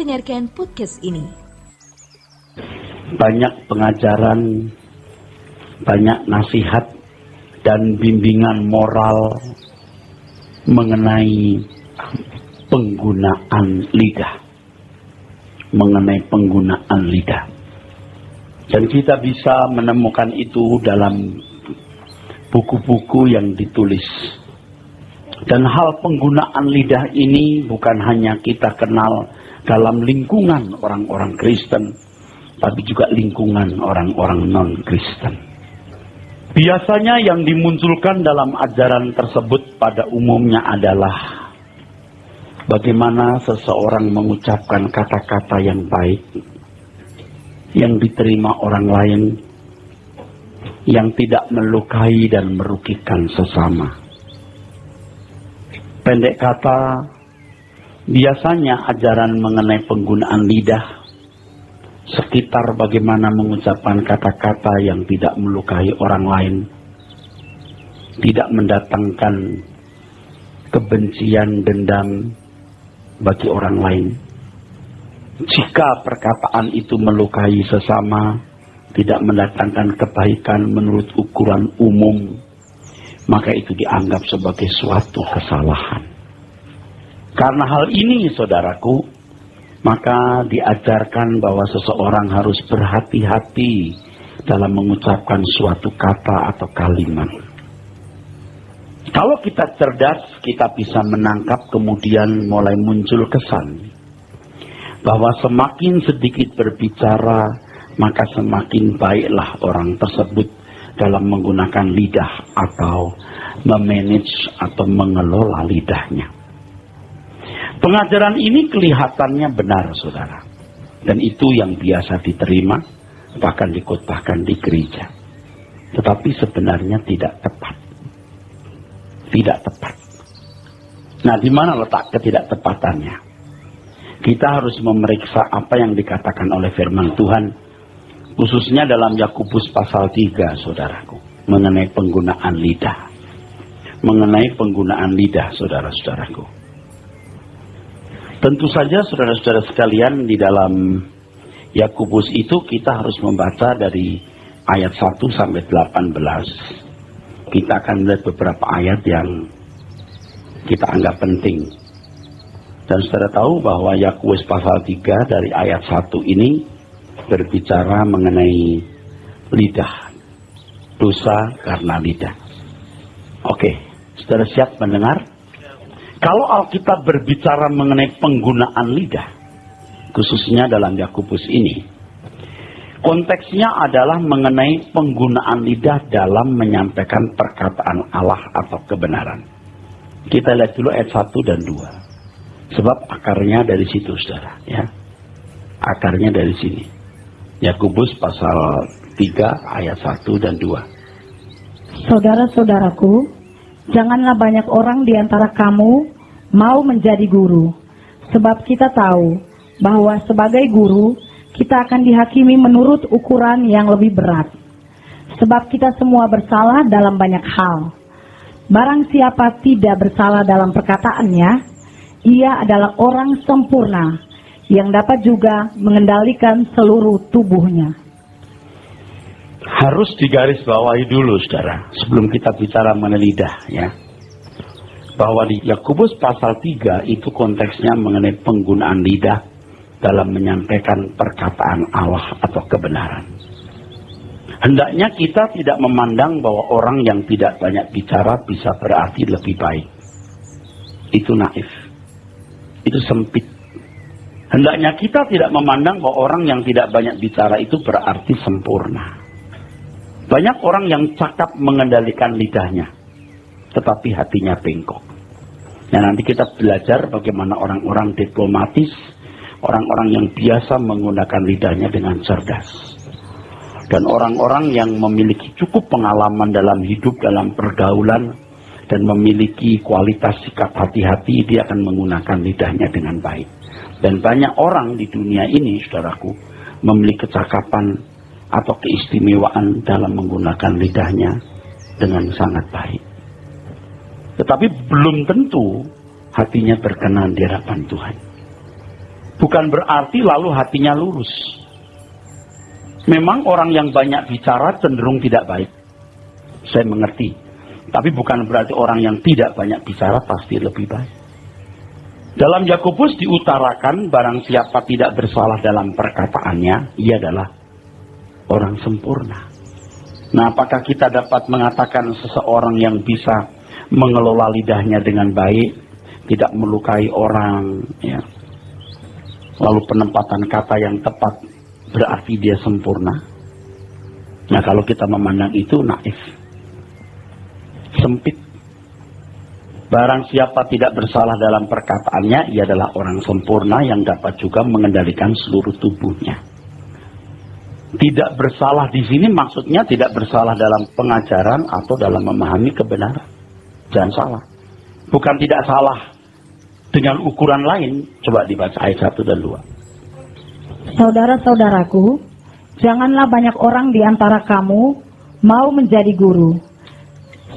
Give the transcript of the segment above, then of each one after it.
mendengarkan podcast ini. Banyak pengajaran, banyak nasihat dan bimbingan moral mengenai penggunaan lidah. Dan kita bisa menemukan itu dalam buku-buku yang ditulis. Dan hal penggunaan lidah ini bukan hanya kita kenal dalam lingkungan orang-orang Kristen, tapi juga lingkungan orang-orang non-Kristen. Biasanya yang dimunculkan dalam ajaran tersebut pada umumnya adalah bagaimana seseorang mengucapkan kata-kata yang baik, yang diterima orang lain, yang tidak melukai dan merugikan sesama. Pendek kata, biasanya ajaran mengenai penggunaan lidah sekitar bagaimana mengucapkan kata-kata yang tidak melukai orang lain, tidak mendatangkan kebencian, dendam bagi orang lain. Jika perkataan itu melukai sesama, tidak mendatangkan kebaikan menurut ukuran umum, maka itu dianggap sebagai suatu kesalahan. Karena hal ini, saudaraku, maka diajarkan bahwa seseorang harus berhati-hati dalam mengucapkan suatu kata atau kalimat. Kalau kita cerdas, kita bisa menangkap kemudian mulai muncul kesan bahwa semakin sedikit berbicara, maka semakin baiklah orang tersebut dalam menggunakan lidah atau memanage atau mengelola lidahnya. Pengajaran ini kelihatannya benar, saudara. Dan itu yang biasa diterima, bahkan dikhotbahkan di gereja. Tetapi sebenarnya tidak tepat. Tidak tepat. Nah, di mana letak ketidaktepatannya? Kita harus memeriksa apa yang dikatakan oleh firman Tuhan, khususnya dalam Yakobus pasal 3, saudaraku, mengenai penggunaan lidah. Mengenai penggunaan lidah, saudara-saudaraku. Tentu saja, saudara-saudara sekalian, di dalam Yakobus itu kita harus membaca dari ayat 1 sampai 18. Kita akan melihat beberapa ayat yang kita anggap penting. Dan saudara tahu bahwa Yakobus pasal 3 dari ayat 1 ini berbicara mengenai lidah, dosa karena lidah. Oke, saudara siap mendengar? Kalau Alkitab berbicara mengenai penggunaan lidah, khususnya dalam Yakobus ini, konteksnya adalah mengenai penggunaan lidah dalam menyampaikan perkataan Allah atau kebenaran. Kita lihat dulu ayat 1 dan 2. Sebab akarnya dari situ, saudara, ya. Akarnya dari sini. Yakobus pasal 3 ayat 1 dan 2. Saudara-saudaraku, janganlah banyak orang di antara kamu mau menjadi guru, sebab kita tahu bahwa sebagai guru kita akan dihakimi menurut ukuran yang lebih berat. Sebab kita semua bersalah dalam banyak hal. Barang siapa tidak bersalah dalam perkataannya, ia adalah orang sempurna yang dapat juga mengendalikan seluruh tubuhnya. Harus digarisbawahi dulu, saudara, sebelum kita bicara mengenai lidah, ya. Bahwa di Yakobus pasal 3 itu konteksnya mengenai penggunaan lidah dalam menyampaikan perkataan Allah atau kebenaran. Hendaknya kita tidak memandang bahwa orang yang tidak banyak bicara bisa berarti lebih baik. Itu naif. Itu sempit. Hendaknya kita tidak memandang bahwa orang yang tidak banyak bicara itu berarti sempurna. Banyak orang yang cakap mengendalikan lidahnya, tetapi hatinya bengkok. Nah, nanti kita belajar bagaimana orang-orang diplomatis, orang-orang yang biasa menggunakan lidahnya dengan cerdas. Dan orang-orang yang memiliki cukup pengalaman dalam hidup, dalam pergaulan, dan memiliki kualitas sikap hati-hati, dia akan menggunakan lidahnya dengan baik. Dan banyak orang di dunia ini, saudaraku, memiliki kecakapan atau keistimewaan dalam menggunakan lidahnya dengan sangat baik. Tetapi belum tentu hatinya berkenan di hadapan Tuhan. Bukan berarti lalu hatinya lurus. Memang orang yang banyak bicara cenderung tidak baik. Saya mengerti. Tapi bukan berarti orang yang tidak banyak bicara pasti lebih baik. Dalam Yakobus diutarakan barang siapa tidak bersalah dalam perkataannya, ia adalah orang sempurna. Nah, apakah kita dapat mengatakan seseorang yang bisa mengelola lidahnya dengan baik, tidak melukai orang, ya, lalu penempatan kata yang tepat berarti dia sempurna? Nah, kalau kita memandang itu naif, sempit. Barang siapa tidak bersalah dalam perkataannya, ia adalah orang sempurna yang dapat juga mengendalikan seluruh tubuhnya. Tidak bersalah di sini maksudnya tidak bersalah dalam pengajaran atau dalam memahami kebenaran. Jangan salah. Bukan tidak salah dengan ukuran lain. Coba dibaca ayat 1 dan 2. Saudara-saudaraku, janganlah banyak orang di antara kamu mau menjadi guru.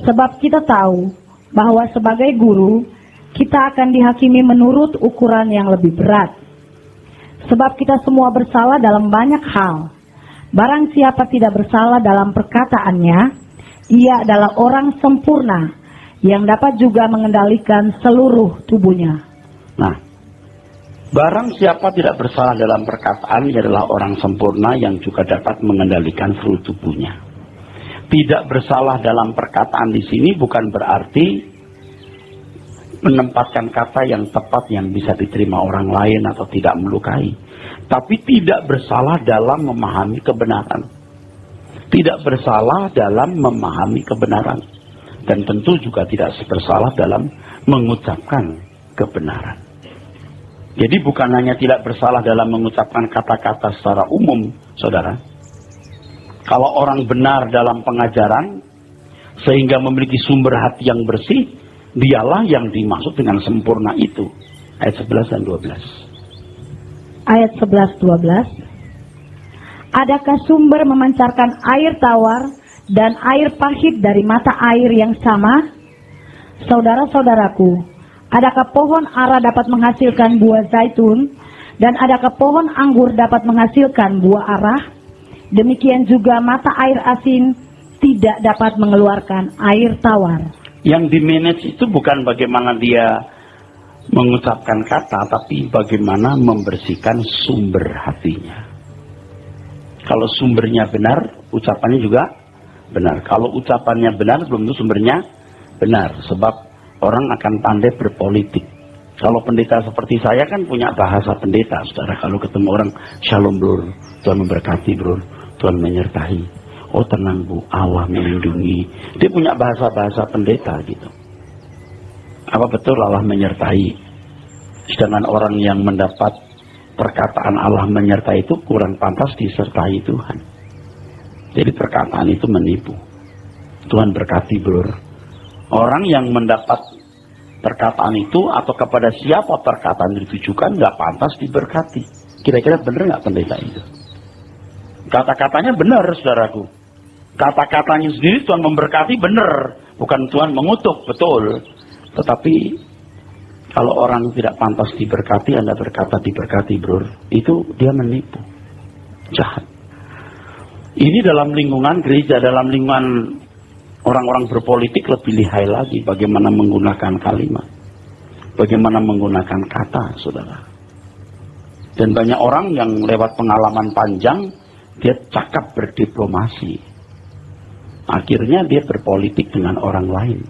Sebab kita tahu bahwa sebagai guru, kita akan dihakimi menurut ukuran yang lebih berat. Sebab kita semua bersalah dalam banyak hal. Barang siapa tidak bersalah dalam perkataannya, ia adalah orang sempurna, yang dapat juga mengendalikan seluruh tubuhnya. Nah, barang siapa tidak bersalah dalam perkataan, ia adalah orang sempurna yang juga dapat mengendalikan seluruh tubuhnya. Tidak bersalah dalam perkataan di sini bukan berarti menempatkan kata yang tepat yang bisa diterima orang lain atau tidak melukai. Tapi tidak bersalah dalam memahami kebenaran. Tidak bersalah dalam memahami kebenaran. Dan tentu juga tidak bersalah dalam mengucapkan kebenaran. Jadi bukan hanya tidak bersalah dalam mengucapkan kata-kata secara umum, saudara. Kalau orang benar dalam pengajaran, sehingga memiliki sumber hati yang bersih, dialah yang dimaksud dengan sempurna itu. Ayat 11 dan 12. Ayat 11-12. Adakah sumber memancarkan air tawar dan air pahit dari mata air yang sama? Saudara-saudaraku, adakah pohon ara dapat menghasilkan buah zaitun, dan adakah pohon anggur dapat menghasilkan buah arah? Demikian juga mata air asin tidak dapat mengeluarkan air tawar. Yang di-manage itu bukan bagaimana dia mengucapkan kata, tapi bagaimana membersihkan sumber hatinya. Kalau sumbernya benar, ucapannya juga benar. Kalau ucapannya benar, belum tentu sumbernya benar. Sebab orang akan pandai berpolitik. Kalau pendeta seperti saya kan punya bahasa pendeta, saudara. Kalau ketemu orang, shalom bro, Tuhan memberkati bro, Tuhan menyertai. Oh tenang bu, Allah melindungi. Dia punya bahasa-bahasa pendeta gitu. Apa betul Allah menyertai? Sedangkan orang yang mendapat perkataan Allah menyertai itu kurang pantas disertai Tuhan. Jadi perkataan itu menipu. Tuhan berkati bro. Orang yang mendapat perkataan itu atau kepada siapa perkataan ditujukan nggak pantas diberkati. Kira-kira benar nggak pendeta itu? Kata-katanya benar, saudaraku. Kata-katanya sendiri Tuhan memberkati benar, bukan Tuhan mengutuk, betul. Tetapi kalau orang tidak pantas diberkati, Anda berkata diberkati, bro, itu dia menipu, jahat. Ini dalam lingkungan gereja, dalam lingkungan orang-orang berpolitik lebih lihai lagi bagaimana menggunakan kalimat, bagaimana menggunakan kata, saudara. Dan banyak orang yang lewat pengalaman panjang, dia cakap berdiplomasi. Akhirnya dia berpolitik dengan orang lain.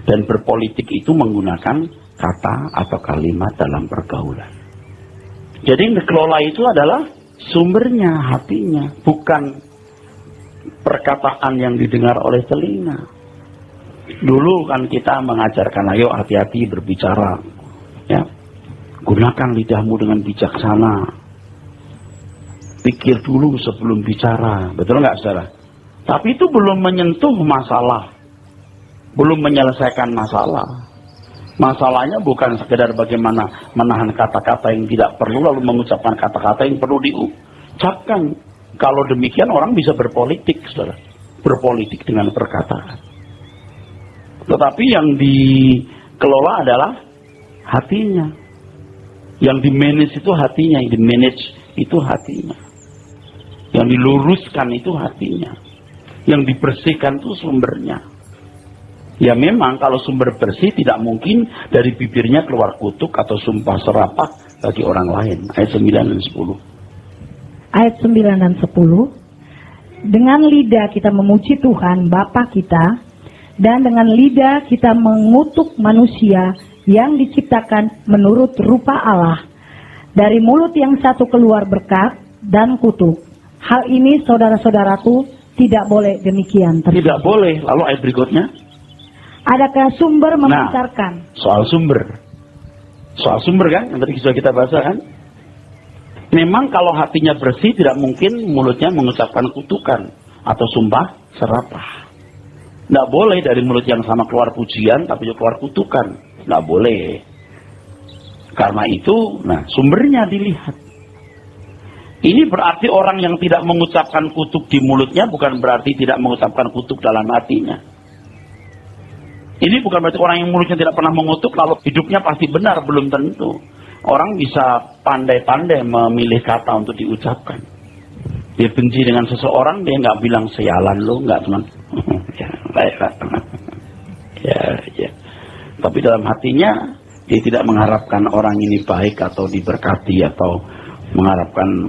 Dan berpolitik itu menggunakan kata atau kalimat dalam pergaulan. Jadi yang dikelola itu adalah sumbernya, hatinya, bukan perkataan yang didengar oleh telinga. Dulu kan kita mengajarkan, ayo hati-hati berbicara, ya, gunakan lidahmu dengan bijaksana, pikir dulu sebelum bicara, betul nggak saudara? Tapi itu belum menyentuh masalah, belum menyelesaikan masalah. Masalahnya bukan sekedar bagaimana menahan kata-kata yang tidak perlu lalu mengucapkan kata-kata yang perlu diucapkan. Kalau demikian orang bisa berpolitik, saudara. Berpolitik dengan perkataan. Tetapi yang dikelola adalah hatinya. Yang di-manage itu hatinya, yang di-manage itu hatinya. Yang diluruskan itu hatinya. Yang dibersihkan itu sumbernya. Ya memang kalau sumber bersih tidak mungkin dari bibirnya keluar kutuk atau sumpah serapah bagi orang lain. Ayat 9 dan 10. Ayat 9 dan 10. Dengan lidah kita memuji Tuhan Bapa kita, dan dengan lidah kita mengutuk manusia yang diciptakan menurut rupa Allah. Dari mulut yang satu keluar berkat dan kutuk. Hal ini saudara-saudaraku tidak boleh demikian. Tidak boleh. Lalu ayat berikutnya. Adakah sumber memancarkan? Soal sumber. Soal sumber kan, yang tadi sudah kita bahas kan. Memang kalau hatinya bersih tidak mungkin mulutnya mengucapkan kutukan atau sumpah serapah. Tidak boleh dari mulut yang sama keluar pujian tapi juga keluar kutukan. Tidak boleh. Karena itu, sumbernya dilihat. Ini berarti orang yang tidak mengucapkan kutuk di mulutnya bukan berarti tidak mengucapkan kutuk dalam hatinya. Ini bukan berarti orang yang mulutnya tidak pernah mengutuk lalu hidupnya pasti benar, belum tentu. Orang bisa pandai-pandai memilih kata untuk diucapkan. Dia benci dengan seseorang, dia nggak bilang sialan lo, nggak teman. Ya, baiklah. Ya. Tapi dalam hatinya dia tidak mengharapkan orang ini baik atau diberkati atau mengharapkan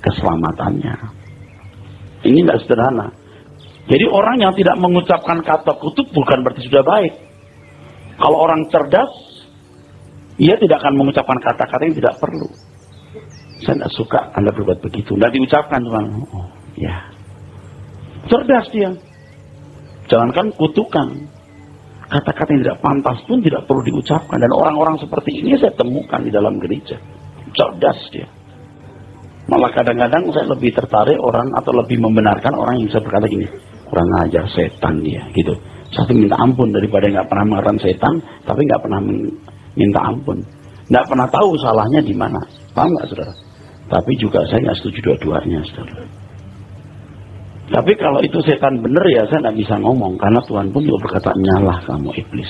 keselamatannya. Ini tidak sederhana. Jadi orang yang tidak mengucapkan kata kutuk bukan berarti sudah baik. Kalau orang cerdas, ia tidak akan mengucapkan kata-kata yang tidak perlu. Saya tidak suka Anda berbuat begitu. Tidak diucapkan, teman. Oh, ya. Cerdas dia. Jangankan kutukan. Kata-kata yang tidak pantas pun tidak perlu diucapkan. Dan orang-orang seperti ini saya temukan di dalam gereja. Cerdas dia. Malah kadang-kadang saya lebih tertarik orang atau lebih membenarkan orang yang bisa berkata gini, kurang ajar, setan dia, gitu. Saya minta ampun daripada nggak pernah mengatakan setan, tapi nggak pernah minta ampun, nggak pernah tahu salahnya di mana. Paham nggak, saudara? Tapi juga saya nggak setuju dua-duanya, saudara. Tapi kalau itu setan bener ya saya nggak bisa ngomong, karena Tuhan pun juga berkata, nyalah kamu iblis.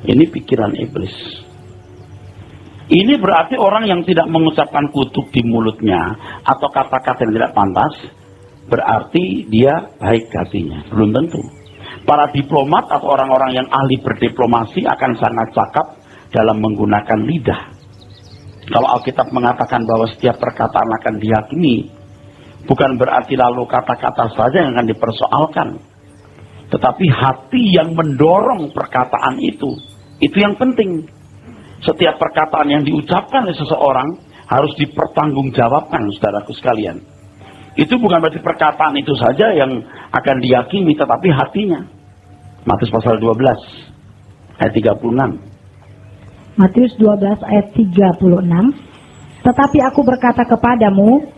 Ini pikiran iblis. Ini berarti orang yang tidak mengucapkan kutuk di mulutnya atau kata-kata yang tidak pantas, berarti dia baik hatinya. Belum tentu. Para diplomat atau orang-orang yang ahli berdiplomasi akan sangat cakap dalam menggunakan lidah. Kalau Alkitab mengatakan bahwa setiap perkataan akan dihakimi, bukan berarti lalu kata-kata saja yang akan dipersoalkan. Tetapi hati yang mendorong perkataan itu yang penting. Setiap perkataan yang diucapkan oleh seseorang harus dipertanggungjawabkan, saudaraku sekalian. Itu bukan berarti perkataan itu saja yang akan diyakini, tetapi hatinya. Matius pasal 12 ayat 36. Matius 12 ayat 36. Tetapi aku berkata kepadamu,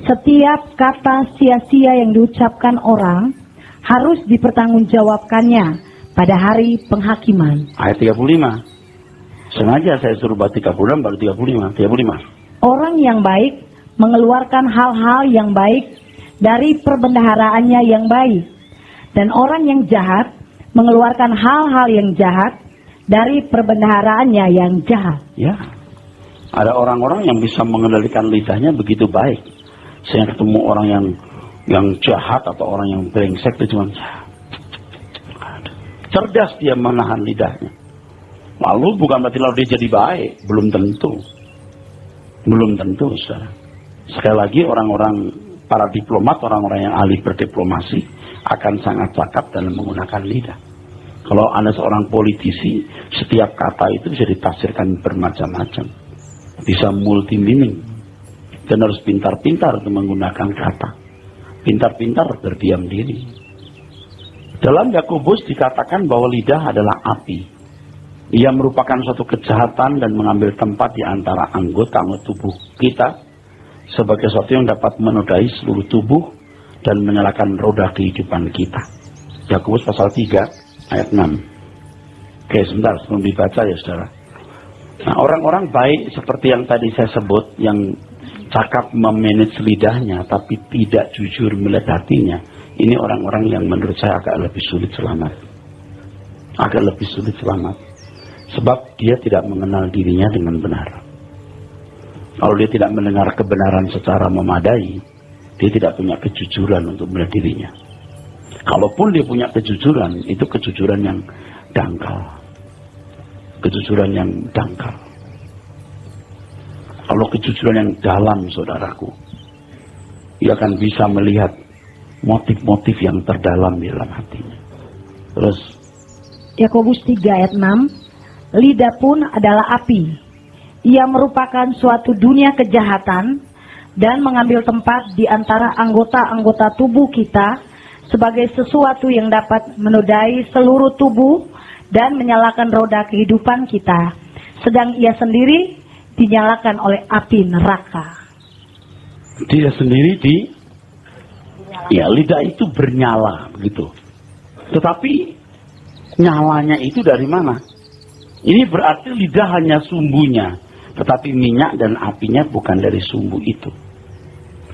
setiap kata sia-sia yang diucapkan orang harus dipertanggungjawabkannya pada hari penghakiman. Ayat 35. Sengaja saya suruh baca 36 baru 35. Orang yang baik mengeluarkan hal-hal yang baik dari perbendaharaannya yang baik. Dan orang yang jahat mengeluarkan hal-hal yang jahat dari perbendaharaannya yang jahat. Ya. Ada orang-orang yang bisa mengendalikan lidahnya begitu baik. Saya ketemu orang yang jahat atau orang yang brengsek itu cuma cerdas dia menahan lidahnya. Lalu bukan berarti lalu dia jadi baik, belum tentu. Belum tentu, saudara. Sekali lagi orang-orang para diplomat, orang-orang yang ahli berdiplomasi akan sangat cakap dalam menggunakan lidah. Kalau Anda seorang politisi, setiap kata itu bisa ditafsirkan bermacam-macam. Bisa multi meaning. Dan harus pintar-pintar untuk menggunakan kata. Pintar-pintar berdiam diri. Dalam Yakobus dikatakan bahwa lidah adalah api. Ia merupakan suatu kejahatan dan mengambil tempat di antara anggota tubuh kita sebagai sesuatu yang dapat menodai seluruh tubuh dan menyalakan roda kehidupan kita. Yakobus pasal 3 ayat 6. Oke, sebentar sebelum dibaca ya saudara. Nah, orang-orang baik seperti yang tadi saya sebut, yang cakap memanage lidahnya tapi tidak jujur melihat hatinya, ini orang-orang yang menurut saya agak lebih sulit selamat. Sebab dia tidak mengenal dirinya dengan benar. Kalau dia tidak mendengar kebenaran secara memadai, dia tidak punya kejujuran untuk melihat dirinya. Kalaupun dia punya kejujuran, itu kejujuran yang dangkal. Kejujuran yang dangkal. Kalau kejujuran yang dalam, saudaraku, dia akan bisa melihat motif-motif yang terdalam di dalam hatinya. Terus Yakobus 3 ayat 6, lidah pun adalah api. Ia merupakan suatu dunia kejahatan dan mengambil tempat di antara anggota-anggota tubuh kita sebagai sesuatu yang dapat menodai seluruh tubuh dan menyalakan roda kehidupan kita. Sedang ia sendiri dinyalakan oleh api neraka. Dia sendiri lidah itu bernyala begitu. Tetapi nyalanya itu dari mana? Ini berarti lidah hanya sumbunya, tetapi minyak dan apinya bukan dari sumbu itu.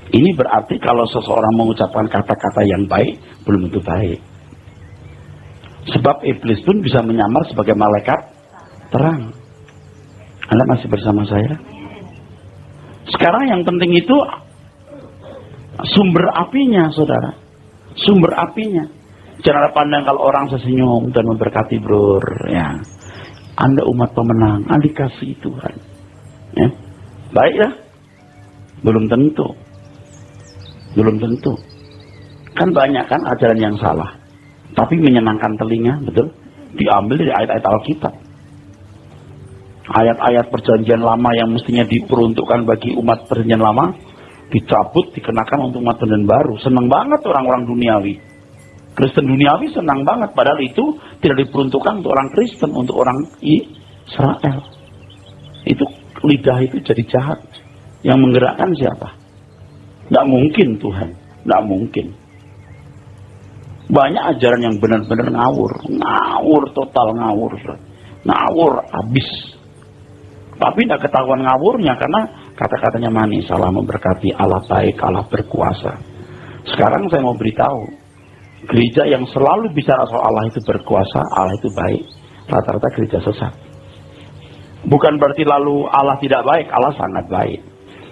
Ini berarti kalau seseorang mengucapkan kata-kata yang baik, belum tentu baik. Sebab iblis pun bisa menyamar sebagai malaikat terang. Anda masih bersama saya? Sekarang yang penting itu sumber apinya, saudara. Sumber apinya. Jangan pandang kalau orang sesenyum dan memberkati, bro. Ya. Anda umat pemenang, Anda dikasih Tuhan. Ya. Baik ya? Belum tentu. Belum tentu. Kan banyak kan ajaran yang salah. Tapi menyenangkan telinga, betul? Diambil dari ayat-ayat Alkitab. Ayat-ayat perjanjian lama yang mestinya diperuntukkan bagi umat perjanjian lama, dicabut, dikenakan untuk umat perjanjian baru. Senang banget orang-orang duniawi. Kristen duniawi senang banget, padahal itu tidak diperuntukkan untuk orang Kristen, untuk orang Israel. Itu lidah itu jadi jahat. Yang menggerakkan siapa? Tidak mungkin Tuhan, tidak mungkin. Banyak ajaran yang benar-benar ngawur total ngawur, ngawur habis. Tapi tidak ketahuan ngawurnya karena kata-katanya manis, Allah memberkati, Allah baik, Allah berkuasa. Sekarang saya mau beritahu, gereja yang selalu bicara soal Allah itu berkuasa, Allah itu baik, rata-rata gereja sesat. Bukan berarti lalu Allah tidak baik, Allah sangat baik.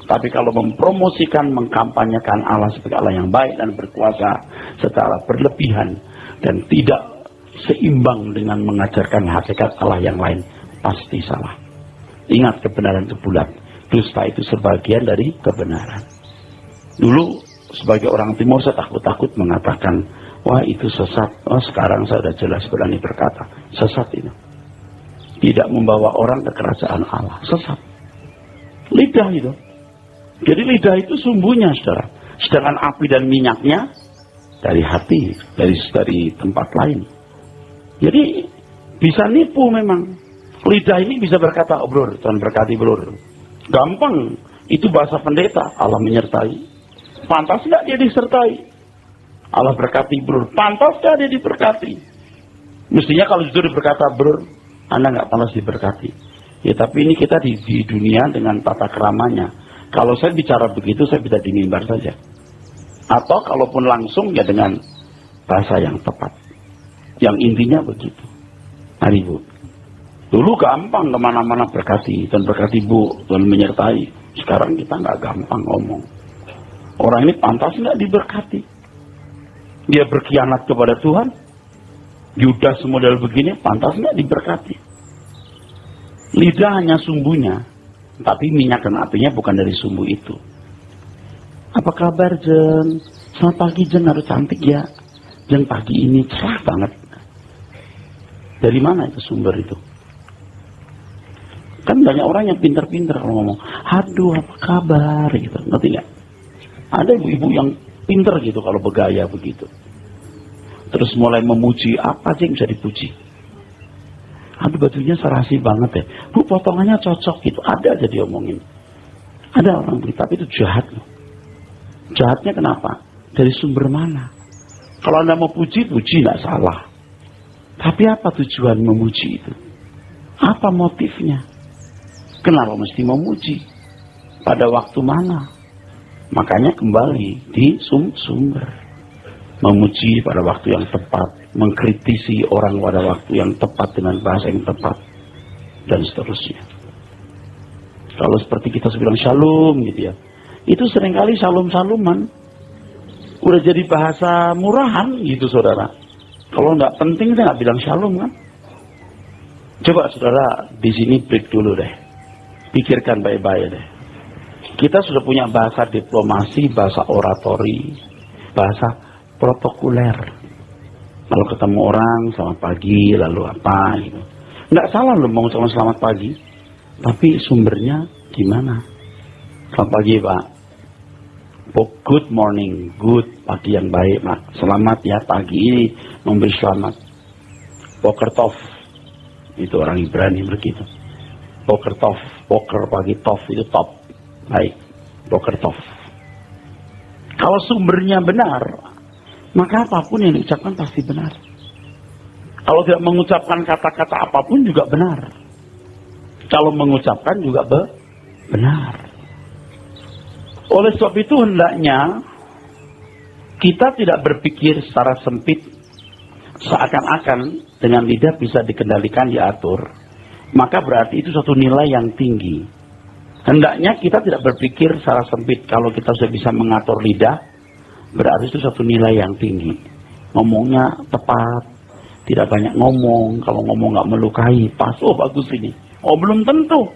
Tapi kalau mempromosikan, mengkampanyekan Allah sebagai Allah yang baik dan berkuasa secara berlebihan dan tidak seimbang dengan mengajarkan hakikat Allah yang lain, pasti salah. Ingat, kebenaran itu bulat, dusta itu sebagian dari kebenaran. Dulu sebagai orang timur saya takut-takut mengatakan, wah itu sesat. Oh sekarang saya sudah jelas berani berkata, sesat itu. Tidak membawa orang ke kerajaan Allah, sesat. Lidah itu. Jadi lidah itu sumbunya, saudara. Sedangkan api dan minyaknya dari hati, dari tempat lain. Jadi bisa nipu memang. Lidah ini bisa berkata, oh bro, Tuhan berkati bro. Gampang, itu bahasa pendeta, Allah menyertai. Pantas nggak dia disertai? Allah berkati bro, pantas nggak dia diberkati? Mestinya kalau jujur berkata bro, Anda nggak pantas diberkati. Ya tapi ini kita di dunia dengan tata keramanya. Kalau saya bicara begitu, saya bisa di mimbar saja. Atau kalaupun langsung ya dengan bahasa yang tepat. Yang intinya begitu. Hari Bu. Dulu gampang kemana-mana berkati. Dan berkati Bu, dan menyertai. Sekarang kita nggak gampang ngomong. Orang ini pantas nggak diberkati? Dia berkhianat kepada Tuhan. Yudas model begini, pantas nggak diberkati? Lidah hanya sumbunya. Tapi minyak dan apinya bukan dari sumbu itu. Apa kabar Jen? Selamat pagi Jen, harus cantik ya. Jen pagi ini cerah banget. Dari mana itu sumber itu? Kan banyak orang yang pintar-pintar kalau ngomong, aduh apa kabar gitu, ngerti nggak? Ada ibu-ibu yang pintar gitu kalau bergaya begitu. Terus mulai memuji, apa sih yang bisa dipuji? Aduh bajunya serasi banget ya. Bu potongannya cocok gitu. Ada aja diomongin. Ada orang beli, tapi itu jahat loh. Jahatnya kenapa? Dari sumber mana? Kalau Anda mau puji, puji nggak salah. Tapi apa tujuan memuji itu? Apa motifnya? Kenapa mesti memuji? Pada waktu mana? Makanya kembali di sumber. Memuji pada waktu yang tepat, mengkritisi orang pada waktu yang tepat dengan bahasa yang tepat. dan seterusnya. Kalau seperti kita bilang shalom gitu ya, itu seringkali shalom-shaloman udah jadi bahasa murahan gitu saudara. Kalau nggak penting saya nggak bilang shalom kan. Coba saudara di sini break dulu deh, pikirkan baik-baik deh. Kita sudah punya bahasa diplomasi, bahasa oratori, bahasa protokoler. Kalau ketemu orang selamat pagi lalu apa gitu. Nggak salah loh mengucapkan selamat pagi, tapi sumbernya gimana? Selamat pagi Pak. Good morning, good, pagi yang baik Pak. Selamat ya pagi ini memberi selamat. Boker tov, itu orang Ibrani begitu. Boker tov, boker pagi tov itu top, baik. Boker tov. Kalau sumbernya benar, maka apapun yang diucapkan pasti benar. Kalau tidak mengucapkan kata-kata apapun juga benar. Kalau mengucapkan juga benar. Oleh sebab itu hendaknya kita tidak berpikir secara sempit seakan-akan dengan lidah bisa dikendalikan, diatur. Maka berarti itu suatu nilai yang tinggi. Hendaknya kita tidak berpikir secara sempit. Kalau kita sudah bisa mengatur lidah, berarti itu suatu nilai yang tinggi. Ngomongnya tepat, tidak banyak ngomong. Kalau ngomong nggak melukai, pas, oh bagus ini. Oh belum tentu.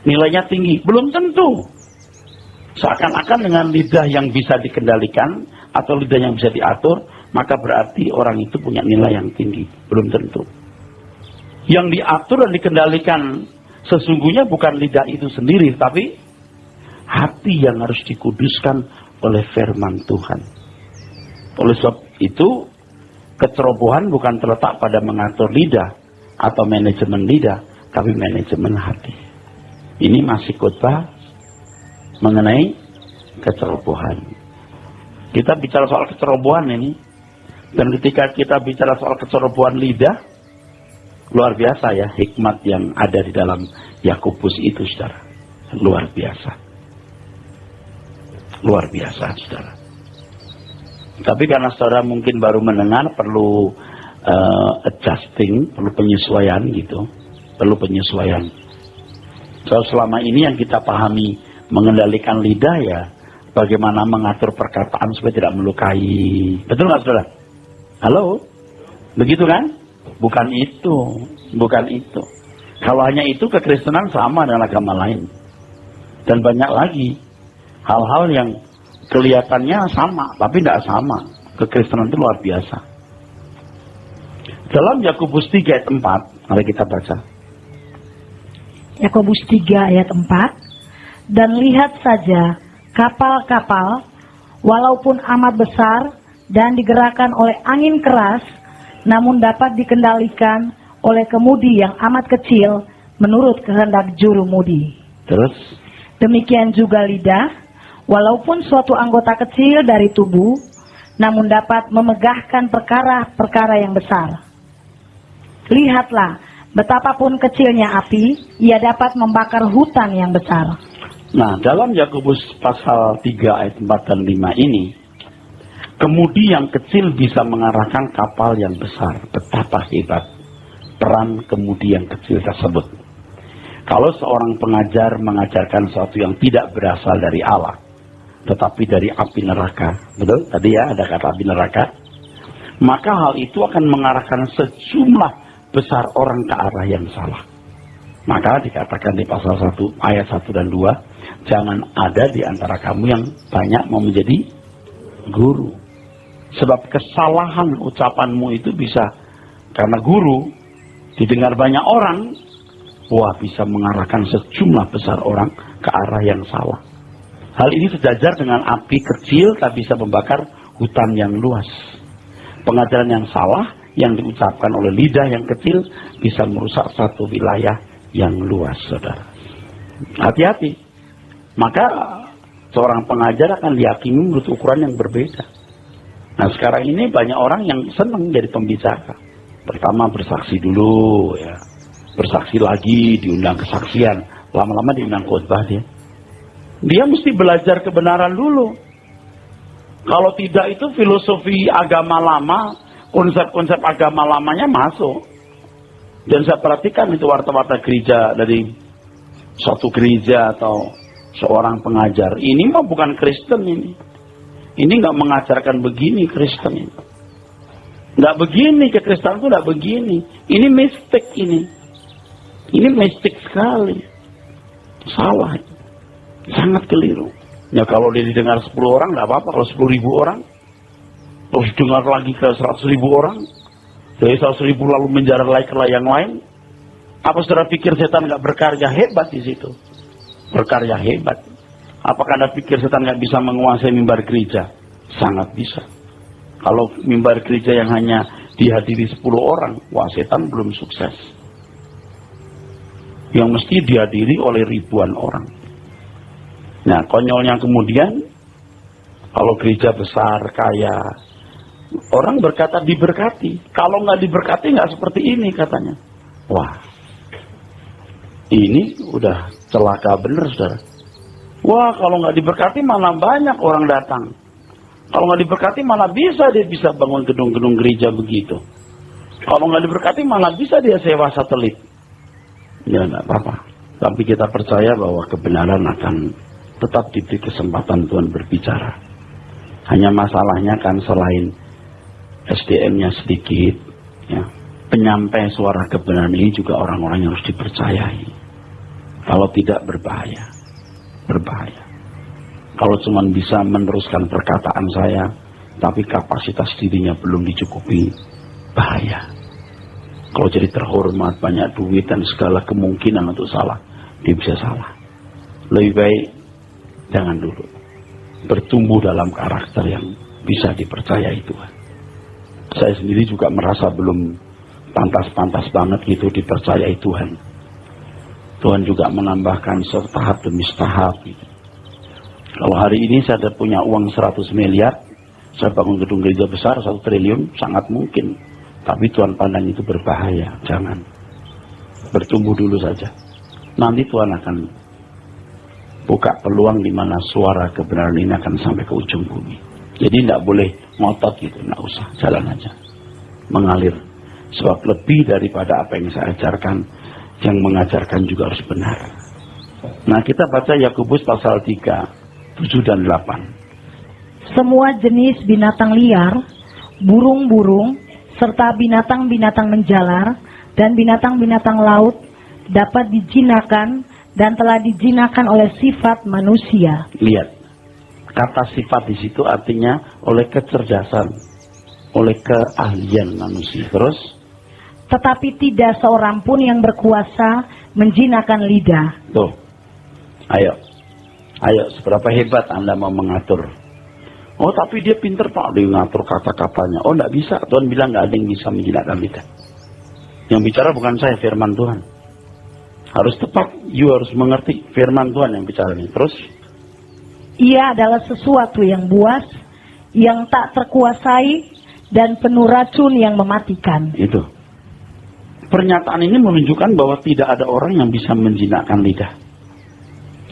Nilainya tinggi, belum tentu. Seakan-akan dengan lidah yang bisa dikendalikan atau lidah yang bisa diatur, maka berarti orang itu punya nilai yang tinggi. Belum tentu. Yang diatur dan dikendalikan sesungguhnya bukan lidah itu sendiri, tapi hati yang harus dikuduskan oleh firman Tuhan. Oleh sebab itu, kecerobohan bukan terletak pada mengatur lidah atau manajemen lidah, tapi manajemen hati. Ini masih khotbah mengenai kecerobohan. Kita bicara soal kecerobohan ini, dan ketika kita bicara soal kecerobohan lidah, luar biasa ya hikmat yang ada di dalam Yakobus itu, saudara. Luar biasa. Luar biasa, saudara. Tapi karena saudara mungkin baru mendengar, perlu adjusting, perlu penyesuaian gitu. Perlu penyesuaian. So, selama ini yang kita pahami mengendalikan lidah ya, bagaimana mengatur perkataan supaya tidak melukai. Betul nggak saudara? Halo? Begitu kan? Bukan itu. Bukan itu. Kalau hanya itu, kekristenan sama dengan agama lain. Dan banyak lagi hal-hal yang kelihatannya sama, tapi tidak sama. Kekristenan itu luar biasa. Dalam Yakobus 3 ayat 4, mari kita baca. Yakobus 3 ayat 4. Dan lihat saja kapal-kapal walaupun amat besar dan digerakkan oleh angin keras, namun dapat dikendalikan oleh kemudi yang amat kecil menurut kehendak juru mudi. Terus? Demikian juga lidah, walaupun suatu anggota kecil dari tubuh, namun dapat memegahkan perkara-perkara yang besar. Lihatlah, betapapun kecilnya api, ia dapat membakar hutan yang besar. Nah, dalam Yakobus pasal 3 ayat 4 dan 5 ini, kemudi yang kecil bisa mengarahkan kapal yang besar. Betapa hebat peran kemudi yang kecil tersebut. Kalau seorang pengajar mengajarkan sesuatu yang tidak berasal dari Allah, tetapi dari api neraka, betul? Tadi ya ada kata api neraka. Maka hal itu akan mengarahkan sejumlah besar orang ke arah yang salah. Maka dikatakan di pasal 1 ayat 1 dan 2, jangan ada di antara kamu yang banyak mau menjadi guru. Sebab kesalahan ucapanmu itu bisa, karena guru didengar banyak orang, wah bisa mengarahkan sejumlah besar orang ke arah yang salah. Hal ini sejajar dengan api kecil tak bisa membakar hutan yang luas. Pengajaran yang salah yang diucapkan oleh lidah yang kecil bisa merusak satu wilayah yang luas, saudara. Hati-hati. Maka seorang pengajar akan dihakimi menurut ukuran yang berbeda. Nah sekarang ini banyak orang yang senang jadi pembicara. Pertama bersaksi dulu, ya, bersaksi lagi, diundang kesaksian, lama-lama diundang khotbah dia. Dia mesti belajar kebenaran dulu. Kalau tidak itu filosofi agama lama, konsep-konsep agama lamanya masuk. Dan saya perhatikan itu warta-warta gereja dari suatu gereja atau seorang pengajar. Ini mah bukan Kristen ini. Ini nggak mengajarkan begini Kristen ini. Nggak begini, kekristenan itu nggak begini. Ini mistik ini. Ini mistik sekali. Salah. Sangat keliru. Ya kalau dia didengar 10 orang nggak apa-apa. Kalau 10.000 orang. Terus dengar lagi ke 100.000 orang. Dari 100.000 lalu menjalar lagi ke yang lain. Apa saudara pikir setan nggak berkarya hebat di situ? Berkarya hebat. Apakah Anda pikir setan nggak bisa menguasai mimbar gereja? Sangat bisa. Kalau mimbar gereja yang hanya dihadiri 10 orang, wah setan belum sukses. Yang mesti dihadiri oleh ribuan orang. Nah, konyolnya kemudian, kalau gereja besar, kaya, orang berkata diberkati. Kalau nggak diberkati nggak seperti ini katanya. Wah, ini udah celaka bener saudara. Wah, kalau nggak diberkati mana banyak orang datang. Kalau nggak diberkati mana bisa dia bisa bangun gedung-gedung gereja begitu. Kalau nggak diberkati mana bisa dia sewa satelit. Ya nggak apa-apa. Tapi kita percaya bahwa kebenaran akan tetap diberi kesempatan Tuhan berbicara. Hanya masalahnya kan selain SDM-nya sedikit, ya, penyampai suara kebenaran ini juga orang-orang yang harus dipercayai. Kalau tidak berbahaya. Berbahaya. Kalau cuma bisa meneruskan perkataan saya, tapi kapasitas dirinya belum dicukupi, bahaya. Kalau jadi terhormat, banyak duit dan segala kemungkinan untuk salah, dia bisa salah. Lebih baik jangan dulu. Bertumbuh dalam karakter yang bisa dipercayai Tuhan. Saya sendiri juga merasa belum pantas-pantas banget gitu dipercayai Tuhan. Tuhan juga menambahkan setahap demi setahap gitu. Kalau hari ini saya ada punya uang 100 miliar, saya bangun gedung gereja besar 1 triliun, sangat mungkin. Tapi Tuhan pandang itu berbahaya, jangan. Bertumbuh dulu saja. Nanti Tuhan akan buka peluang di mana suara kebenaran ini akan sampai ke ujung bumi. Jadi tidak boleh ngotot gitu, tidak usah, jalan aja. Mengalir. Sebab lebih daripada apa yang saya ajarkan, yang mengajarkan juga harus benar. Nah, kita baca Yakobus pasal 3. 7 dan 8. Semua jenis binatang liar, burung-burung, serta binatang-binatang menjalar, dan binatang-binatang laut dapat dijinakan dan telah dijinakan oleh sifat manusia. Lihat, kata sifat di situ artinya oleh kecerdasan, oleh keahlian manusia. Terus? Tetapi tidak seorang pun yang berkuasa menjinakan lidah. Tuh, ayo, seberapa hebat Anda mau mengatur? Oh, tapi dia pinter Pak, dia ngatur kata-katanya. Oh, enggak bisa. Tuhan bilang enggak ada yang bisa menjinakkan lidah. Yang bicara bukan saya, firman Tuhan. Harus tepat, you harus mengerti firman Tuhan yang bicara ini. Terus? Ia adalah sesuatu yang buas, yang tak terkuasai, dan penuh racun yang mematikan. Itu. Pernyataan ini menunjukkan bahwa tidak ada orang yang bisa menjinakkan lidah.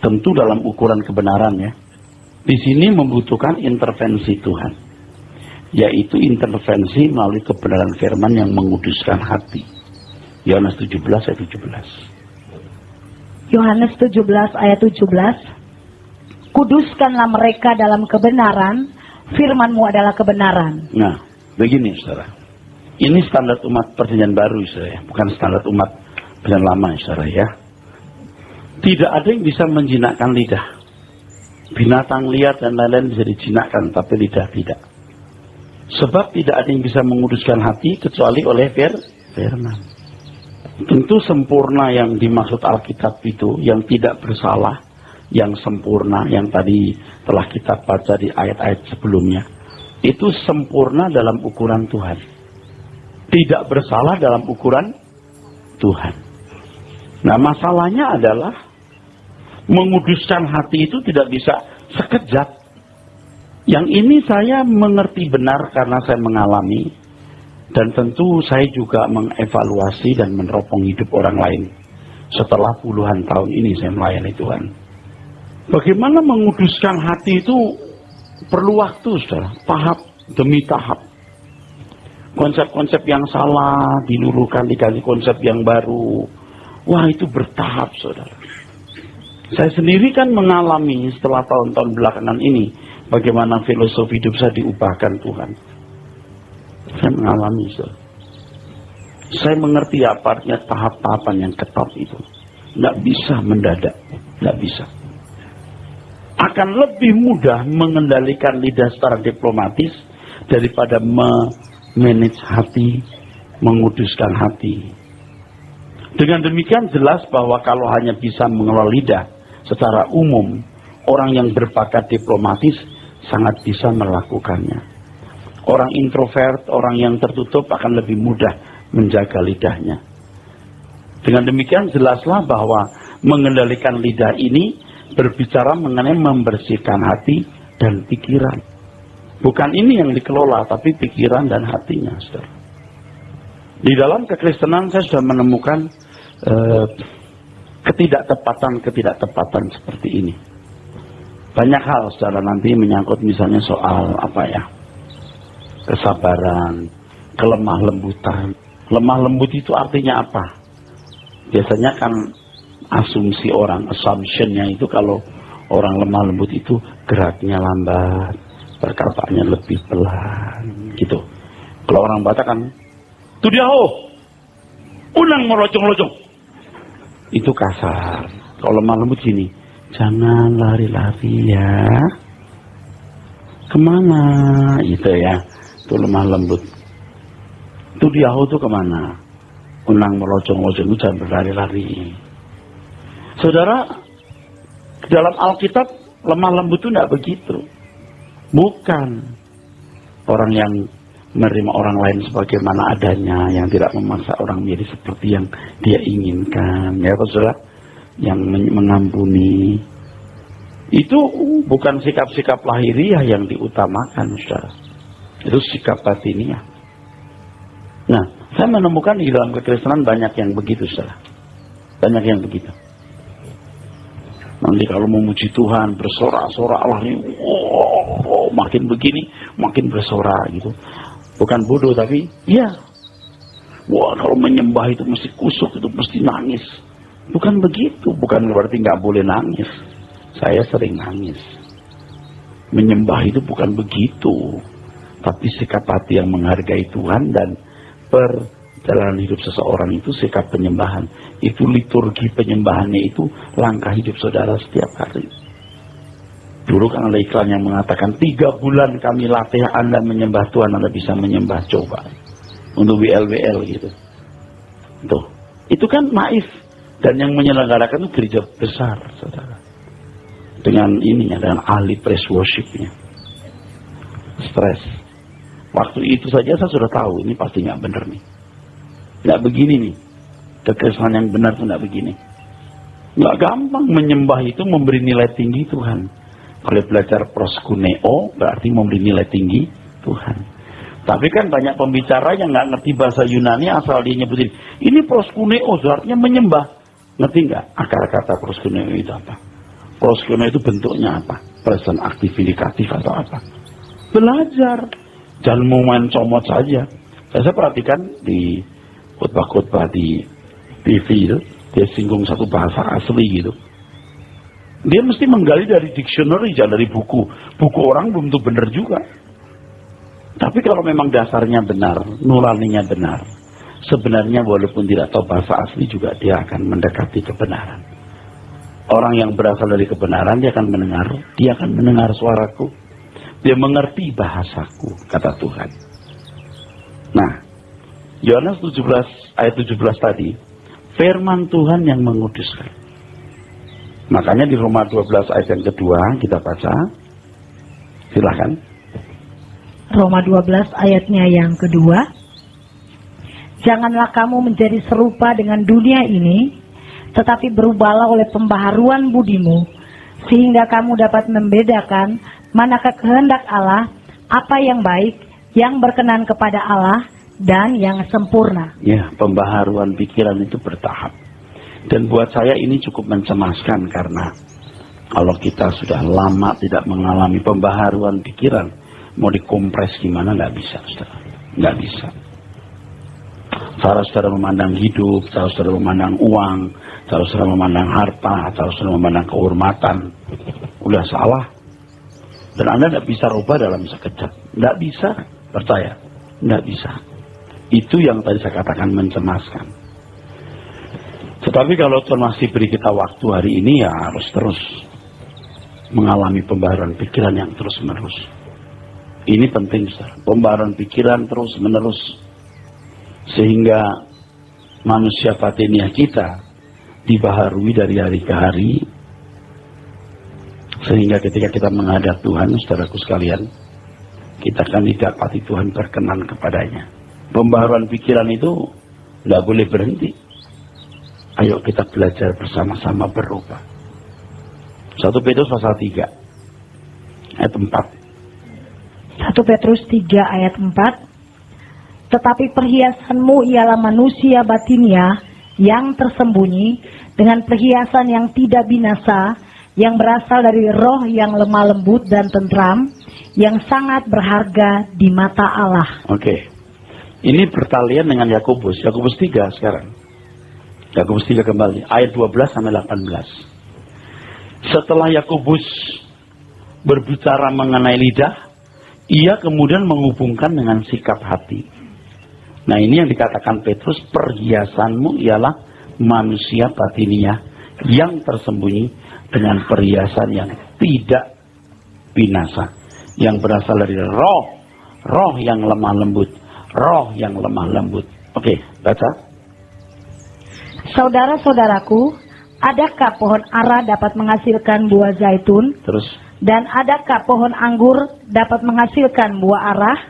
Tentu dalam ukuran kebenaran ya. Di sini membutuhkan intervensi Tuhan. Yaitu intervensi melalui kebenaran firman yang menguduskan hati. Yohanes 17 ayat 17. Yohanes 17 ayat 17. Kuduskanlah mereka dalam kebenaran, firman-Mu adalah kebenaran. Nah, begini saudara. Ini standar umat perjanjian baru saudara ya. Bukan standar umat perjanjian lama saudara ya. Tidak ada yang bisa menjinakkan lidah. Binatang liar dan lain-lain bisa dijinakkan, tapi lidah tidak. Sebab tidak ada yang bisa menguduskan hati kecuali oleh firman. Tentu sempurna yang dimaksud Alkitab itu, yang tidak bersalah, yang sempurna, yang tadi telah kita baca di ayat-ayat sebelumnya. Itu sempurna dalam ukuran Tuhan. Tidak bersalah dalam ukuran Tuhan. Nah, masalahnya adalah menguduskan hati itu tidak bisa sekejap. Yang ini saya mengerti benar karena saya mengalami. Dan tentu saya juga mengevaluasi dan meneropong hidup orang lain. Setelah puluhan tahun ini saya melayani Tuhan. Bagaimana menguduskan hati itu perlu waktu saudara. Tahap demi tahap. Konsep-konsep yang salah diluluhkan, diganti konsep yang baru. Wah, itu bertahap, saudara. Saya sendiri kan mengalami setelah tahun-tahun belakangan ini bagaimana filosofi hidup saya diubahkan Tuhan. Saya mengalami, saudara. Saya mengerti apa artinya tahap-tahapan yang ketat itu. Nggak bisa mendadak, nggak bisa. Akan lebih mudah mengendalikan lidah secara diplomatis daripada manage hati, menguduskan hati. Dengan demikian jelas bahwa kalau hanya bisa mengelola lidah secara umum, orang yang berbakat diplomatis sangat bisa melakukannya. Orang introvert, orang yang tertutup akan lebih mudah menjaga lidahnya. Dengan demikian jelaslah bahwa mengendalikan lidah ini berbicara mengenai membersihkan hati dan pikiran. Bukan ini yang dikelola, tapi pikiran dan hatinya, saudara. Di dalam kekristenan saya sudah menemukan ketidaktepatan seperti ini. Banyak hal, saudara, nanti menyangkut misalnya soal kesabaran, kelemah lembutan. Lemah lembut itu artinya apa? Biasanya kan asumsi orang, assumptionnya itu kalau orang lemah lembut itu geraknya lambat, perkataannya lebih pelan, gitu. Kalau orang Batak kan, tu dia unang merocong-locong. Itu kasar. Kalau lemah lembut gini, jangan lari-lari ya. Kemana? Gitu ya. Itu lemah lembut. Tu dia itu kemana? Unang merocong-locong itu jangan berlari-lari. Saudara, dalam Alkitab lemah lembut itu tidak begitu. Bukan orang yang menerima orang lain sebagaimana adanya, yang tidak memaksa orang menjadi seperti yang dia inginkan, ya saudara, yang mengampuni. Itu bukan sikap-sikap lahiriah yang diutamakan, saudara. Itu sikap batiniah. Nah, saya menemukan di dalam kekristenan banyak yang begitu, saudara. Banyak yang begitu. Nanti kalau memuji Tuhan bersorak-sorak lah, makin begini, makin bersorak gitu. Bukan bodoh tapi iya. Wah, kalau menyembah itu mesti kusuk, itu mesti nangis. Bukan begitu, bukan berarti nggak boleh nangis. Saya sering nangis. Menyembah itu bukan begitu, tapi sikap hati yang menghargai Tuhan dan perjalanan hidup seseorang itu sikap penyembahan. Itu liturgi penyembahannya, itu langkah hidup saudara setiap hari. Dulu kan ada iklan yang mengatakan 3 bulan kami latih Anda menyembah Tuhan, Anda bisa menyembah, coba. Untuk WL gitu. Tuh. Itu kan naif. Dan yang menyelenggarakan itu gereja besar, saudara. Dengan ininya, dengan ahli praise worship-nya. Stres. Waktu itu saja saya sudah tahu, ini pasti nggak benar nih. Nggak begini nih. Kekristenan yang benar itu nggak begini. Nggak gampang menyembah itu memberi nilai tinggi Tuhan. Kalau belajar proskuneo berarti memberi nilai tinggi Tuhan. Tapi kan banyak pembicara yang nggak ngerti bahasa Yunani asal dia nyebutin ini proskuneo, artinya menyembah. Ngerti nggak akar kata proskuneo itu apa? Proskuneo itu bentuknya apa? Present aktif indikatif atau apa? Belajar. Jangan mau main comot saja. Saya perhatikan di khotbah-khotbah di TV itu, dia singgung satu bahasa asli gitu. Dia mesti menggali dari dictionary, jangan dari buku. Buku orang belum tentu benar juga. Tapi kalau memang dasarnya benar, nuraninya benar, sebenarnya walaupun tidak tahu bahasa asli juga dia akan mendekati kebenaran. Orang yang berasal dari kebenaran, dia akan mendengar suaraku. Dia mengerti bahasaku, kata Tuhan. Nah, Yohanes 17 ayat 17 tadi, firman Tuhan yang menguduskan. Makanya di Roma 12 ayat yang kedua kita baca. Silakan. Roma 12 ayatnya yang kedua. Janganlah kamu menjadi serupa dengan dunia ini, tetapi berubahlah oleh pembaharuan budimu, sehingga kamu dapat membedakan manakah kehendak Allah, apa yang baik, yang berkenan kepada Allah, dan yang sempurna. Ya, pembaharuan pikiran itu bertahap. Dan buat saya ini cukup mencemaskan karena kalau kita sudah lama tidak mengalami pembaharuan pikiran, mau dikompres gimana nggak bisa, saudara. Nggak bisa. Cara saudara memandang hidup, cara saudara memandang uang, cara saudara memandang harta, cara saudara memandang kehormatan, udah salah. Dan Anda tidak bisa rubah dalam sekejap. Nggak bisa, percaya. Nggak bisa. Itu yang tadi saya katakan mencemaskan. Tetapi kalau Tuhan masih beri kita waktu hari ini, ya harus terus mengalami pembaharuan pikiran yang terus menerus. Ini penting, saudara. Pembaharuan pikiran terus menerus. Sehingga manusia batiniah kita dibaharui dari hari ke hari. Sehingga ketika kita menghadap Tuhan, saudaraku sekalian, kita akan didapati Tuhan berkenan kepadanya. Pembaharuan pikiran itu tidak boleh berhenti. Ayo kita belajar bersama-sama berubah. 1 Petrus pasal 3 ayat 4. 1 Petrus 3 ayat 4. Tetapi perhiasanmu ialah manusia batinia yang tersembunyi dengan perhiasan yang tidak binasa, yang berasal dari roh yang lemah lembut dan tentram, yang sangat berharga di mata Allah. Oke. Ini pertalian dengan Yakobus 3 sekarang. Yakobus 3 kembali, ayat 12 sampai 18. Setelah Yakobus berbicara mengenai lidah, ia kemudian menghubungkan dengan sikap hati. Nah, ini yang dikatakan Petrus, perhiasanmu ialah manusia batinia yang tersembunyi dengan perhiasan yang tidak binasa, yang berasal dari roh yang lemah lembut. Oke, baca. Saudara-saudaraku, adakah pohon ara dapat menghasilkan buah zaitun? Terus. Dan adakah pohon anggur dapat menghasilkan buah arah?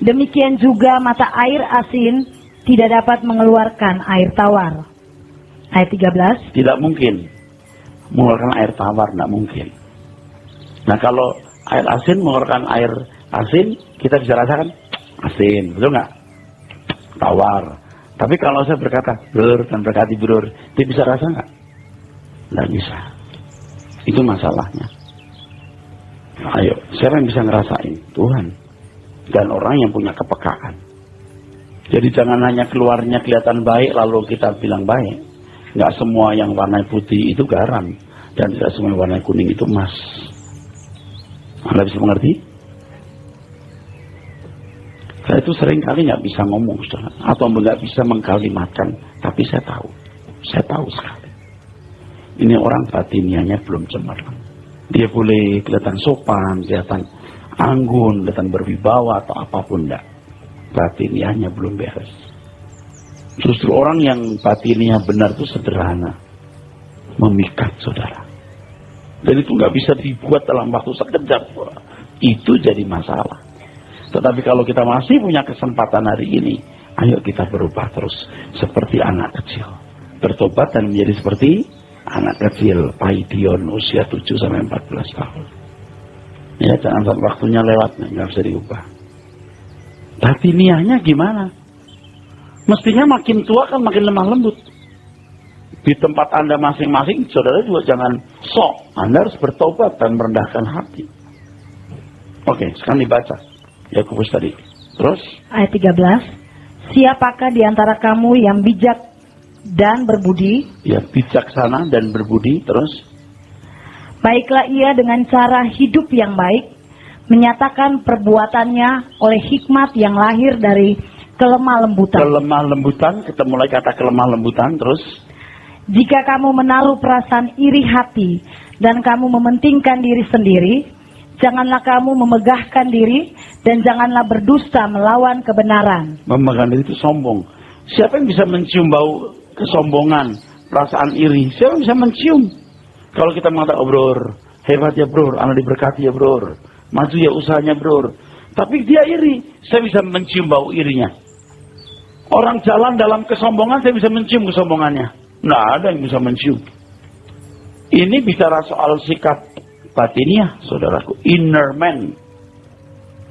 Demikian juga mata air asin tidak dapat mengeluarkan air tawar. Ayat 13. Tidak mungkin mengeluarkan air tawar, tidak mungkin. Nah, kalau air asin mengeluarkan air asin, kita bisa rasakan asin, betul nggak? Tawar. Tapi kalau saya berkata, bror, dan berkati bror, dia bisa rasa nggak? Nggak bisa. Itu masalahnya. Ayo, siapa yang bisa ngerasain? Tuhan. Dan orang yang punya kepekaan. Jadi jangan hanya keluarnya kelihatan baik, lalu kita bilang baik. Nggak semua yang warna putih itu garam. Dan tidak semua yang warna kuning itu emas. Anda bisa mengerti? Saya itu sering kali nggak bisa ngomong, saudara, atau nggak bisa mengkalimatkan, tapi saya tahu sekali. Ini orang batinianya belum cemerlang. Dia boleh kelihatan sopan, kelihatan anggun, kelihatan berwibawa atau apapun, enggak. Batinianya belum beres. Justru orang yang batininya benar itu sederhana, memikat, saudara. Dan itu nggak bisa dibuat dalam waktu sekejap. Itu jadi masalah. Tetapi kalau kita masih punya kesempatan hari ini, ayo kita berubah terus seperti anak kecil. Bertobat dan menjadi seperti anak kecil, paidion usia 7 sampai 14 tahun. Ya, jangan sampai waktunya lewat, nggak bisa diubah. Batiniahnya gimana? Mestinya makin tua kan makin lemah lembut. Di tempat Anda masing-masing, saudara juga jangan sok. Anda harus bertobat dan merendahkan hati. Oke, sekarang dibaca Yakobus tadi. Terus ayat 13. Siapakah di antara kamu yang bijak dan berbudi? Ya, bijaksana dan berbudi. Terus Baiklah ia dengan cara hidup yang baik, menyatakan perbuatannya oleh hikmat yang lahir dari kelemah lembutan. Kelemah lembutan, kita mulai kata kelemah lembutan. Terus jika kamu menaruh perasaan iri hati dan kamu mementingkan diri sendiri, janganlah kamu memegahkan diri dan janganlah berdusta melawan kebenaran. Memegang diri itu sombong. Siapa yang bisa mencium bau kesombongan, perasaan iri? Siapa yang bisa mencium? Kalau kita mengatakan, oh bror, hebat ya bror, anak diberkati ya bror, maju ya usahanya bror. Tapi dia iri, saya bisa mencium bau irinya. Orang jalan dalam kesombongan, saya bisa mencium kesombongannya. Nggak ada yang bisa mencium. Ini bicara soal sikap batiniah, saudaraku, inner man.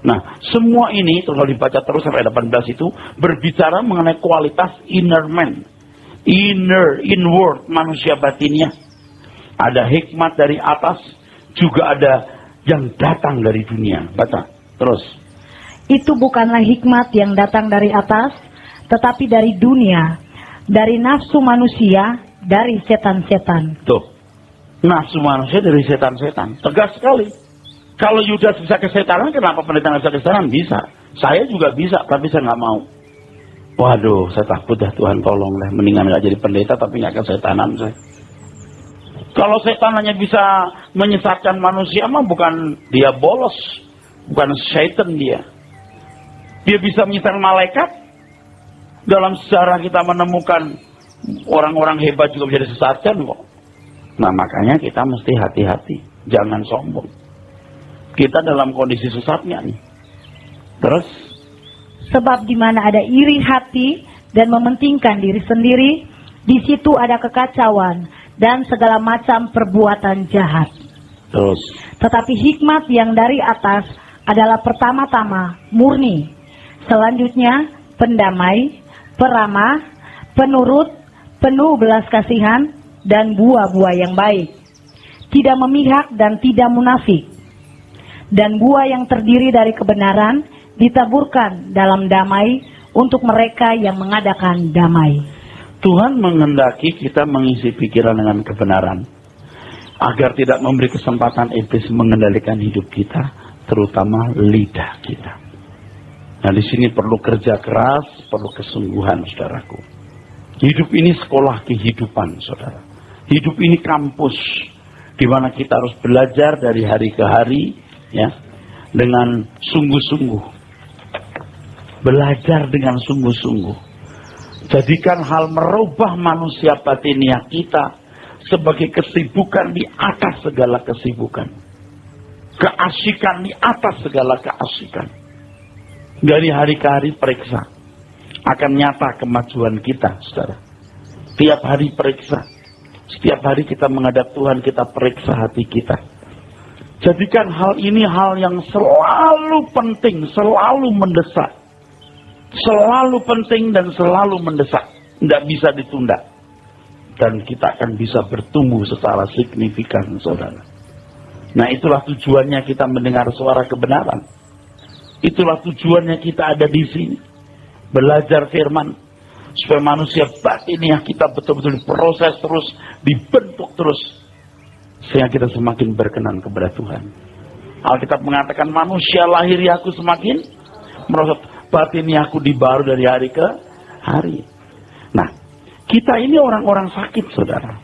Nah, semua ini kalau dibaca terus sampai 18 itu berbicara mengenai kualitas inner man, inward manusia batiniah. Ada hikmat dari atas, juga ada yang datang dari dunia. Baca terus. itu bukanlah hikmat yang datang dari atas, tetapi dari dunia, dari nafsu manusia, dari setan-setan. Tuh, nafsu manusia dari setan-setan. Tegas sekali. Kalau Yudas bisa kesetanan, kenapa pendeta nggak bisa kesetanan? Bisa. Saya juga bisa, tapi saya nggak mau. Waduh, saya takut dah, Tuhan tolong deh. Mendingan nggak jadi pendeta, tapi nggak kesetanan saya. Kalau setan hanya bisa menyesatkan manusia, mah bukan dia bolos, bukan setan dia. Dia bisa menyesatkan malaikat. Dalam sejarah kita menemukan orang-orang hebat juga bisa disesatkan kok. Nah makanya kita mesti hati-hati, jangan sombong. Kita dalam kondisi sesatnya nih. Terus? Sebab di mana ada iri hati dan mementingkan diri sendiri, di situ ada kekacauan dan segala macam perbuatan jahat. Terus? Tetapi hikmat yang dari atas adalah pertama-tama murni, selanjutnya pendamai, peramah, penurut, penuh belas kasihan, dan buah-buah yang baik, tidak memihak dan tidak munafik. Dan buah yang terdiri dari kebenaran ditaburkan dalam damai untuk mereka yang mengadakan damai. Tuhan menghendaki kita mengisi pikiran dengan kebenaran, agar tidak memberi kesempatan iblis mengendalikan hidup kita, terutama lidah kita. Nah di sini perlu kerja keras, perlu kesungguhan, saudaraku. Hidup ini sekolah kehidupan, saudara. Hidup ini kampus, di mana kita harus belajar dari hari ke hari, ya, dengan sungguh-sungguh. Belajar dengan sungguh-sungguh. Jadikan hal merubah manusia batiniah kita sebagai kesibukan di atas segala kesibukan. Keasikan di atas segala keasikan. Dari hari ke hari periksa. Akan nyata kemajuan kita, saudara. Tiap hari periksa. Setiap hari kita menghadap Tuhan, kita periksa hati kita. Jadikan hal ini hal yang selalu penting, selalu mendesak. Selalu penting dan selalu mendesak. Tidak bisa ditunda. Dan kita akan bisa bertumbuh secara signifikan, saudara. Nah itulah tujuannya kita mendengar suara kebenaran. Itulah tujuannya kita ada di sini. Belajar firman. Supaya manusia batiniah kita betul-betul diproses terus, dibentuk terus. Sehingga kita semakin berkenan kepada Tuhan. Alkitab mengatakan manusia lahiriahku semakin merosot. Batiniahku dibaru dari hari ke hari. Nah, kita ini orang-orang sakit, saudara.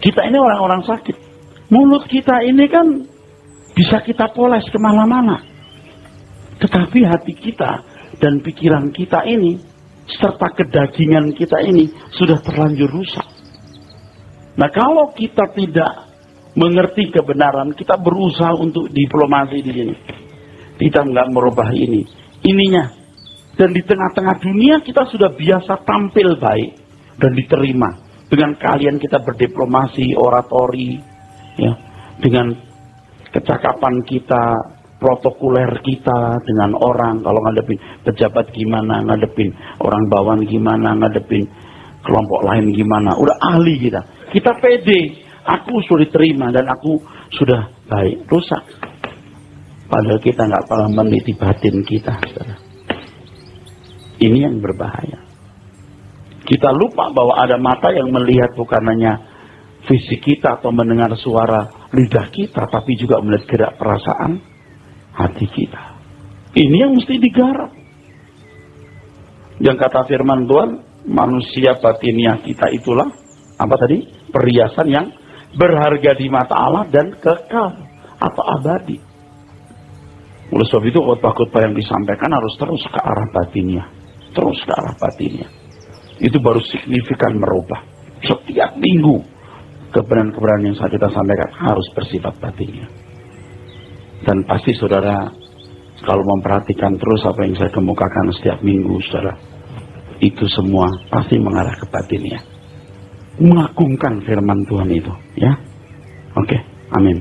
Kita ini orang-orang sakit. Mulut kita ini kan bisa kita poles kemana-mana. Tetapi hati kita dan pikiran kita ini, serta kedagingan kita ini, sudah terlanjur rusak. Nah, kalau kita tidak mengerti kebenaran, kita berusaha untuk diplomasi di sini. Kita nggak merubah ininya. Dan di tengah-tengah dunia kita sudah biasa tampil baik dan diterima. Dengan kalian kita berdiplomasi, oratori, ya, dengan kecakapan kita, protokoler kita dengan orang. Kalau ngadepin pejabat gimana, ngadepin orang bawahan gimana, ngadepin kelompok lain gimana. Udah ahli kita. Kita pede. Aku sudah diterima dan aku sudah baik. Rusak. Padahal kita nggak pernah meneliti batin kita, saudara. Ini yang berbahaya. Kita lupa bahwa ada mata yang melihat bukan hanya fisik kita atau mendengar suara lidah kita, tapi juga melihat gerak perasaan hati kita. Ini yang mesti digarap. Yang kata firman Tuhan, manusia batiniah kita itulah, apa tadi? Perhiasan yang berharga di mata Allah dan kekal atau abadi. Oleh sebab itu khotbah-khotbah yang disampaikan harus terus ke arah batiniah. Terus ke arah batinnya. Itu baru signifikan merubah. Setiap minggu kebenaran-kebenaran yang kita sampaikan harus bersifat batinnya. Dan pasti saudara, kalau memperhatikan terus apa yang saya kemukakan setiap minggu, saudara, itu semua pasti mengarah ke batinnya. Mengagungkan firman Tuhan itu, ya. Oke, amin.